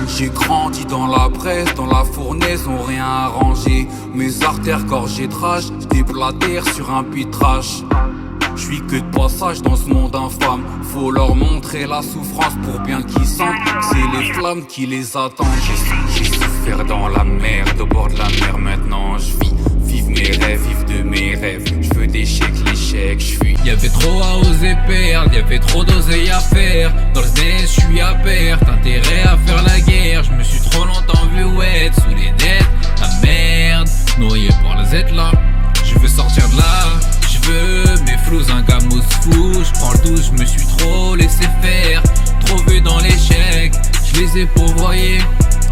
J'ai grandi dans la presse, dans la fournaise, on rien arrangé. Mes artères gorgées de rage, déblatèrent sur un puits de trash. J'suis que de passage dans ce monde infâme. Faut leur montrer la souffrance pour bien qu'ils sentent. C'est les flammes qui les attendent. J'ai souffert dans la merde, au bord de la mer. Maintenant j'vis, vive mes rêves, vive de mes rêves. J'veux des chèques, l'échec, j'fuis. Y'avait trop à oser perdre, y'avait trop d'oseille à faire. Dans le SDES j'suis à perte, intérêt à faire la guerre. J'me suis trop longtemps vu wet, sous les dettes, la merde. Noyé par la Z là, j'veux sortir de là. J'veux mes flots, un gamos fou. J'prends le douce, j'me suis trop laissé faire. Trop vu dans l'échec, j'les ai pourvoyés.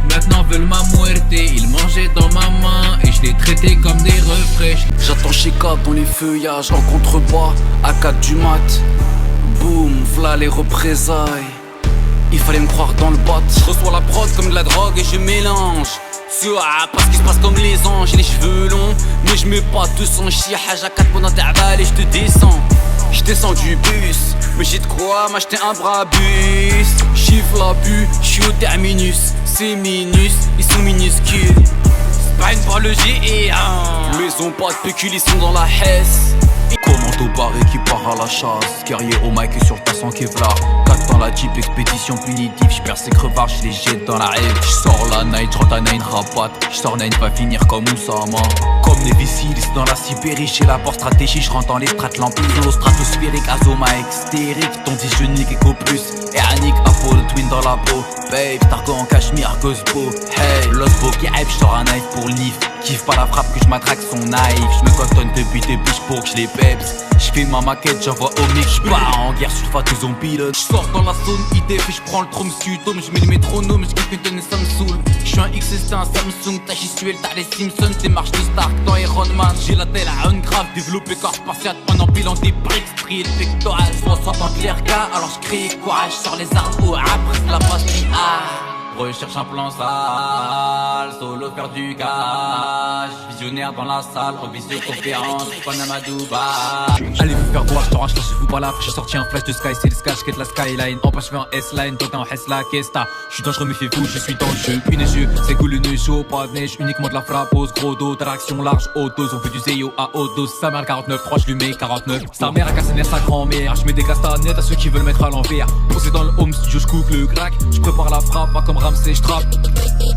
Maintenant veulent ma muerte, ils mangeaient dans ma main et je les traitais comme des refrais. J'attends chez Cap dans les feuillages, en contrebas, à 4 du mat. Boum, v'là les représailles. Il fallait me croire dans le bot. Je reçois la prod comme de la drogue et je mélange. Parce qu'il se passe comme les anges, j'ai les cheveux longs, mais je mets pas tout son chiage à 4 pendant ta balle et je te descends. Je descends du bus, mais j'ai de quoi m'acheter un Brabus. Chiffre la bu, j'suis au terminus. C'est minus, ils sont minuscules. C'est pas une fois le GE1. Maison pas de pécule, ils sont dans la Hesse. Commando barré qui part à la chasse. Guerrier au mic et sur le passant Kevlar. 4 dans la Jeep, expédition punitive. J'perds ses crevards, j'les jette dans la haine. J'sors la night, j'rentre à Nine rabat. J'sors Nine va finir comme Oussama. Comme Navy Seals dans la Sibérie. Chez la porte stratégie, j'rentre dans les strates l'empire. Stratosphérique, Azoma extérique. Ton dit je nique Eco Plus. Et Annick, Apollo Twin dans la peau. Babe, Targo en cachemire, Gosbo. Hey, Losbo qui hype, j'sors un knife pour le nif. Kiffe pas la frappe que je m'attraque son knife. J'me cotonne depuis des biches pour que je les peps. J'filme ma maquette, j'envoie au mix. J'pars en guerre sulfate aux zombies. J'sors dans la zone ID, puis j'prends le trône sudome. J'mets le métronome, j'kiffe une tonne et ça me saoule. J'suis un XS, t'es un Samsung. T'as Jisuel, t'as les Simpsons. T'es marche de Stark dans Iron Man. J'ai la tête à un grave, développé corps spartiate. En empilant des bricks, pris le pectoral. J'reçois tant de l'air gars, alors j'crie courage. J'sors les armes au après la pastille. Recherche un plan sale, solo faire du cash. Visionnaire dans la salle, revisio conférence, Panama Dubaï. Allez vous faire voir, j't'en range, lâchez-vous pas là. J'ai sorti un flash de sky, c'est le sky, j'quête la skyline. En page, j'fais un S-line, toi t'es en S-la, qu'est-ce j'suis dangereux, mais fais fou, je suis dans le jeu. Puis neigeux, c'est cool le nœud chaud, pas de neige, uniquement de la frappose. Gros dos, traction large, haute dose, on fait du Zeyo à haute dose. Sa mère 49.3, j'lui mets 49. Sa mère a cassé nerf, sa grand-mère. J'mets des castanets à ceux qui veulent mettre à l'envers. Posé dans le home studio, j'cook le crack. J'prépare la frappe, pas comme Ramsey, j'trappe.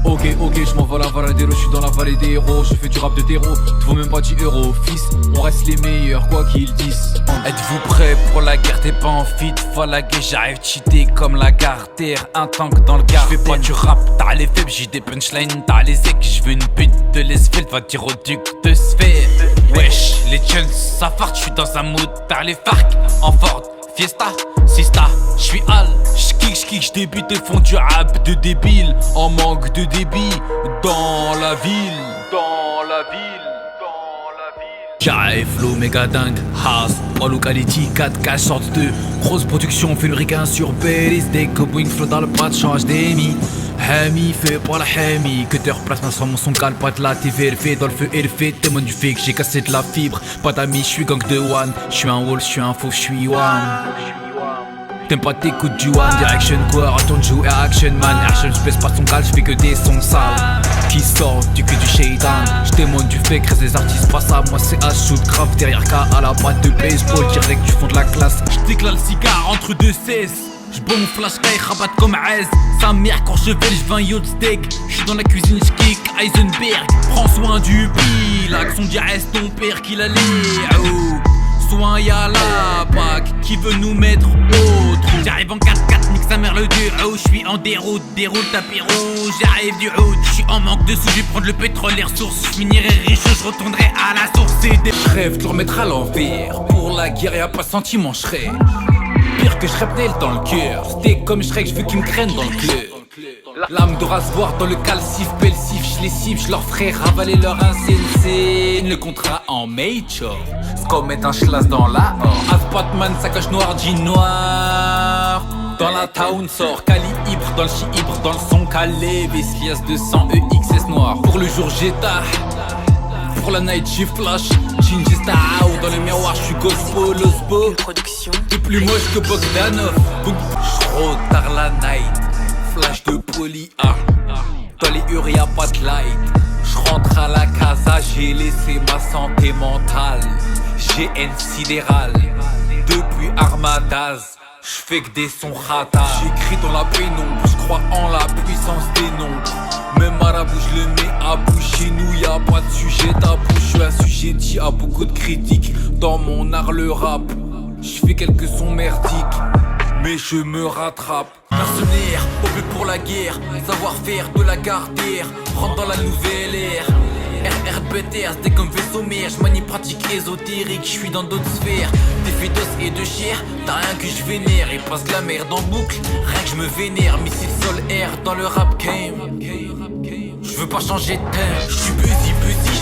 Ok, j'm'envole à Varadero, j'suis dans la vallée des héros. Je fais du rap de terreau, t'vaux même pas 10 euros. Fils, on reste les meilleurs, quoi qu'ils disent. Êtes-vous prêts pour la guerre? T'es pas en fit, la guerre, j'arrive cheaté comme la gartère. Un tank dans le garden. J'fais pas du rap, t'as les faibles, j'ai des punchlines, t'as les ecs. J'veux une pute de l'esvelte, va dire au duc de sphère. Wesh, les jeunes, ça farte, j'suis dans un mood, t'as les farcs en Ford, Fiesta, Sista, j'suis Al, j'kick, j'débute et font du rap de débile. En manque de débit, dans la ville. J'arrive, flow méga dingue, Haas, all locality, 4K sorte de grosse production, fait le ricain sur Bélis. Dès que Boeing flow dans le pad, change d'émis. Hami, fait pas la Hami, cutter place ma son cale, pas de la TV, fait dans le feu et le fait, témoin du fait que j'ai cassé de la fibre. Pas d'amis, j'suis gang de one, j'suis un wall, j'suis un faux, j'suis one. T'aimes pas t'écoutes du one direction quoi, retourne jouer à action man. Action, j'pèse pas son cal, j'fais que des sons sales qui sortent du cul du shaitan. J'témoigne du fait que les artistes passent à moi, c'est à shoot grave derrière K à la boîte de baseball direct du fond de la classe. J't'éclate le cigare entre deux 16. J'bois mon flash caille, rabatte comme Aez. Sa mère quand je vais, j'veux un yacht steak. J'suis dans la cuisine, j'kick Heisenberg. Prends soin du pile, l'action dirait ton père qui l'a lié. Soin y'a la PAC qui veut nous mettre au trou. J'arrive en 4x4, nique sa mère le duo. J'suis en déroute, déroule tapis rouge. J'arrive du haut, j'suis en manque de sous. J'vais prendre le pétrole, les ressources. J'finirai riche, j'retournerai à la source. C'est des rêves, te le remettre à l'envers. Pour la guerre y'a pas sentiment, j'serais pire que j'reptile dans le cœur. C'était comme Shrek, j'veux qu'ils me craignent dans le club. Lame de rasoir dans le calcif, belsif, j'les cible, j'leur ferai ravaler leur insensé. Le contrat en major, c'est comme mettre un schlass dans la or. Asbatman, sacoche noire, jean noir. Dans la town sort, calibre, dans le chibre, dans le son calé. Veslias 200, EXS noir. Pour le jour j'étais, pour la night j'ai flash. Gingy Style, dans le miroir j'suis Gospo, Losbo. Production. T'es plus moche que Bogdanov. Donc j'rotard la night. Flash de poly A. Dans les hurs y'a pas de light. J'rentre à la casa, j'ai laissé ma santé mentale. GN sidéral, depuis Armadaz, j'fais que des sons ratas. J'écris dans la pénombre, j'crois en la puissance des nombres. Même marabout je le mets à bout, chez nous y'a pas de sujet tabou. J'suis assujetti à beaucoup de critiques, dans mon art le rap. J'fais quelques sons merdiques, mais je me rattrape. Mercenaire, au but pour la guerre, savoir-faire de la garder. Rentre dans la nouvelle ère. RRBTR, c'était comme vaisseau mère. J'manie pratique ésotérique, j'suis dans d'autres sphères. Des faits d'os et de chair, t'as rien que je vénère. Et passe de la merde en boucle, rien que je me vénère. Missile sol air dans le rap game. J'veux pas changer de thème. J'suis busy,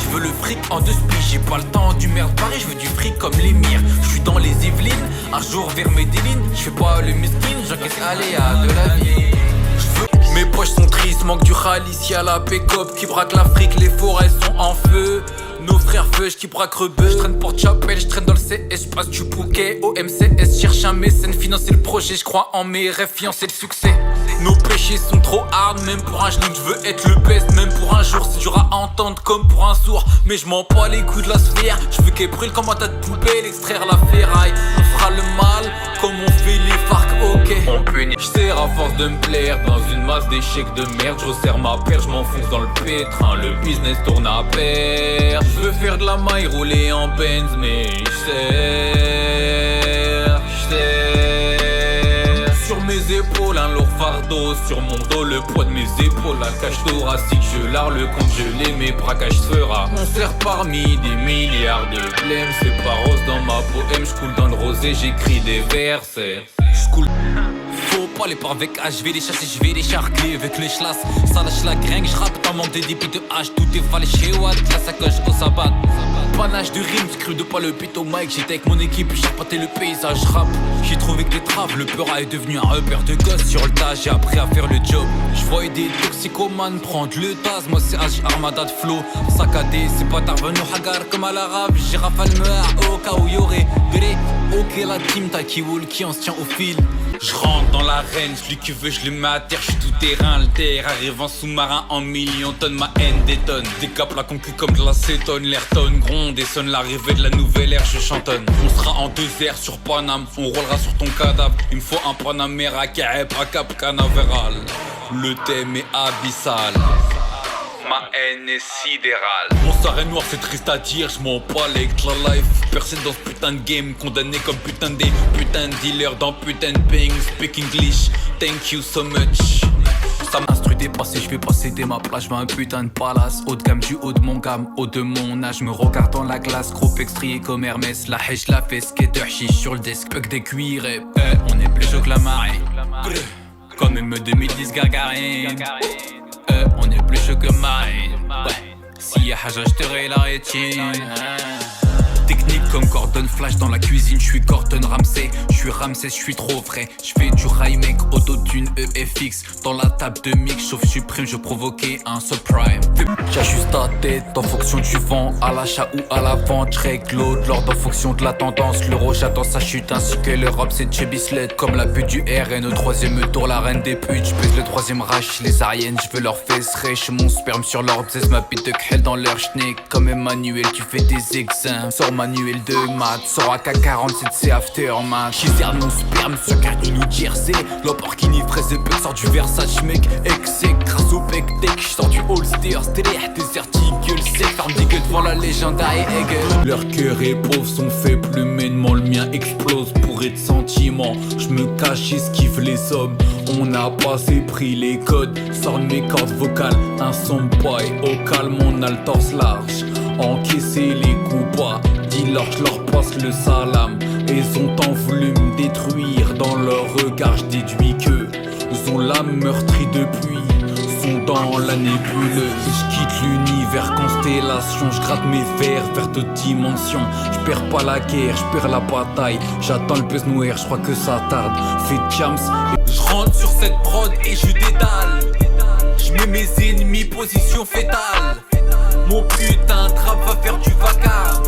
j'veux le fric en deux spies. J'ai pas le temps du merde pareil, j'veux du fric comme l'émir. J'suis dans les Yvelines, un jour vers Medellin. J'fais pas le miskin, j'encaisse aléa de la vie. Mes poches sont tristes, manque du Khalis, y'a la Pécop qui braque l'Afrique, les forêts sont en feu. Nos frères feuges qui braquent rebeu. J'traîne Porte-Chapelle, j'traîne dans le CS, j'passe du bouquet au MCS, cherche un mécène, financer le projet, j'crois en mes rêves, fiancer le succès. Nos péchés sont trop hard, même pour un genou, j'veux être le best, même pour un jour, c'est dur à entendre comme pour un sourd. Mais j'm'en bats les coups de la sphère, j'veux qu'elle brûle comme un tas de poubelles, extraire la ferraille. On fera le mal, comme on fait les farcs, ok. On punit. J'serre à force de me plaire, dans une masse d'échecs de merde, j'resserre ma paire, j'm'enfonce dans le pétrin, le business tourne à paire. J'veux faire de la maille, rouler en Benz, mais j'serre. Sur mes épaules un lourd fardeau, sur mon dos le poids de mes épaules. La cage thoracique, je lard le compte gelé, mes braquages fera. On sert parmi des milliards de blêmes. C'est pas rose dans ma poème, j'coule dans le rosé, j'écris des versets. J'coule. Faut pas les par avec H, j'vais les chasser, j'vais les charcler avec le schlass. Ça lâche la gringue, j'rappe dans mon dédébut de H. Tout est fallu chez Watt, la sacoche au sabbat. Panache de rime, j'crue de pas le beat au mic. J'étais avec mon équipe, j'ai reparté le paysage rap. J'ai trouvé que des traves, le peur est devenu un repère de gosse. Sur le tas, j'ai appris à faire le job. J'voyais des toxicomanes prendre le tas. Moi c'est H, armada de flow. Saccadé, c'est pas tarvenu hagar comme à l'arabe. J'ai rafale me au cas où y'aurait gré. Ok la team, t'as qui wool qui on se tient au fil. J'rentre dans l'arène, celui qui veut je le mets à terre, j'suis tout terrain, le terre arrive en sous-marin en millions tonnes, ma haine détonne. Décape la concu comme de l'acétone, l'air tonne, gronde et sonne l'arrivée de la nouvelle ère, je chantonne. On sera en 2 airs sur Paname, on roulera sur ton cadavre. Il me faut un Panamera, Kaeb, à Cap Canaveral. Le thème est abyssal. Ma haine est sidérale. Mon sort est noir, c'est triste à dire, j'm'en bats avec la life. Personne dans ce putain de game, condamné comme putain de dealer dans putain de ping. Speak English, thank you so much. Ça m'instruit dépassé, j'fais passer des ma place, j'veux un putain de palace. Haut de gamme du haut de mon gamme, haut de mon âge. Me regarde dans la glace, gros extrié comme Hermès. La hache, la fesse, skater, chiche sur le desk, bug des cuirs. On est plus chaud que la marée. Comme même 2010 Gagarine. On est plus chaud que Marine. Ouais. Si y'a haja j'terai la rétine. Technique comme Gordon Flash dans la cuisine, j'suis Gordon Ramsay, j'suis Ramsès, j'suis trop vrai. J'fais du high make, autotune EFX. Dans la table de mix, chauffe supprime, je provoquais un subprime. J'ajuste ta tête en fonction du vent, à l'achat ou à la vente. J'règle l'ordre en fonction de la tendance. L'euro j'attends sa chute ainsi que l'Europe c'est Chebislet. Comme la pute du RN au 3ème tour, la reine des putes. J'pèse le 3ème rach, les ariennes, j'veux leur fesserer. J'suis mon sperme sur leur bzès, ma bite de khel dans leur schneck. Comme Emmanuel, tu fais des examens. Manuel de maths, sort à K47, c'est aftermath. J'isère mon sperme sur carte New Jersey. Lamborghini, fraise et peur, sort du Versace, mec. Excès, grâce au bec tech, j'sors du Holster, stélé, des articles sec. Ferme des gueules devant la légendaire Hegel. Leur cœur est pauvre, sont faibles humainement. Le mien explose pour être sentiment. J'me cache, esquive les hommes. On a passé, pris les codes. Sort mes cordes vocales, un son paille. Au calme, on a le torse large. Encaisser les coups bas. Dis-leur, j'leur passe le salam. Ils ont tant voulu me détruire. Dans leur regard, j'déduis que ils ont l'âme meurtrie depuis. Sont dans la nébuleuse. J'quitte l'univers, constellation. J'gratte mes vers vers d'autres dimensions. J'perds pas la guerre, j'perds la bataille. J'attends le buzz noir, j'crois que ça tarde. Fais jams et j'rentre sur cette prod et je dédale. J'mets mes ennemis position fétale. Mon putain de trap va faire du vacarme.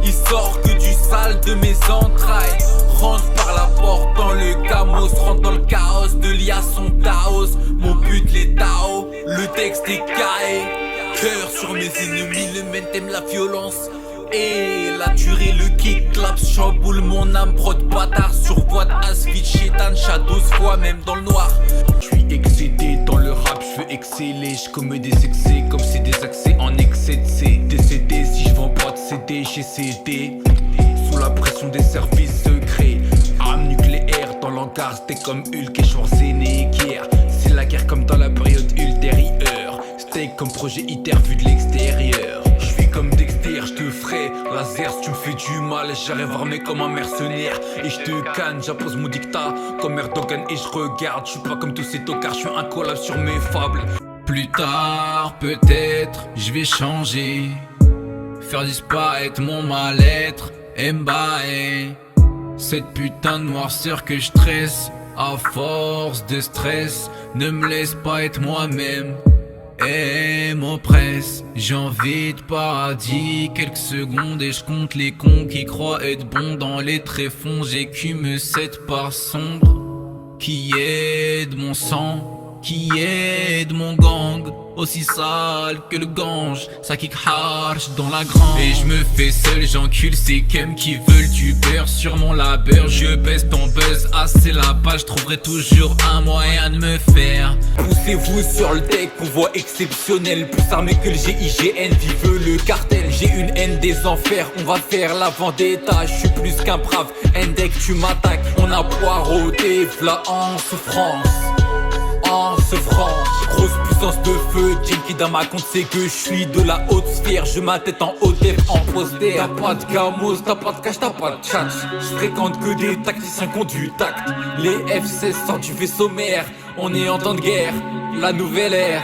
Il sort que du sale mal de mes entrailles. Rentre par la porte dans le camos, rentre dans le chaos de liaison Taos. Mon but les Tao, le texte est caé. Cœur sur mes ennemis, le mène t'aime la violence. Et la tuerie, le kick, claps, chamboule mon âme, prod bâtard sur boîte, asfid, chétan, shadows, fois même dans le noir. J'suis excédé dans le rap, j'veux exceller, j'commets des excès comme c'est des accès en excès de C. Décédé si j'vends pas de CD, j'ai cédé sous la pression des services secrets. Arme nucléaire dans l'hangar, c'était comme Hulk et Schwarzenegger. C'est la guerre comme dans la période ultérieure. Steak comme projet ITER vu de l'extérieur. J'suis comme Dexter, j'te ferai laser si tu me fais du mal. J'arrive armé comme un mercenaire et j'te canne, j'impose mon dictat comme Erdogan et j'regarde. J'suis pas comme tous ces tocards, j'suis un collab sur mes fables. Plus tard, peut-être, j'vais changer, faire disparaître mon mal-être, Mbaé. Cette putain de noirceur que je tresse, à force de stress, ne me laisse pas être moi-même et m'oppresse. J'ai envie de paradis, quelques secondes et je compte les cons qui croient être bons dans les tréfonds. J'écume cette part sombre qui est de mon sang, qui est de mon gang, aussi sale que le Gange, ça kick harsh dans la grange. Et je me fais seul, j'encule ces kems qui veulent du beurre sur mon labeur. Je baisse ton buzz, assez la page, trouverai toujours un moyen de me faire. Poussez-vous sur le deck, convoi exceptionnel, plus armé que le GIGN, vive le cartel. J'ai une haine des enfers, on va faire la vendetta. Je suis plus qu'un brave, Endek tu m'attaques. On a poireauté, v'là en souffrance. En souffrance, grosse puissance de feu, Jinky dans ma compte c'est que je suis de la haute sphère. Je ma tête en haut def, en poster. T'as pas de gamos, t'as pas de cash, t'as pas de tchatch. Je fréquente que des tacticiens qui ont du tact. Les F-16 sortent du vaisseau mère, on est en temps de guerre, la nouvelle ère.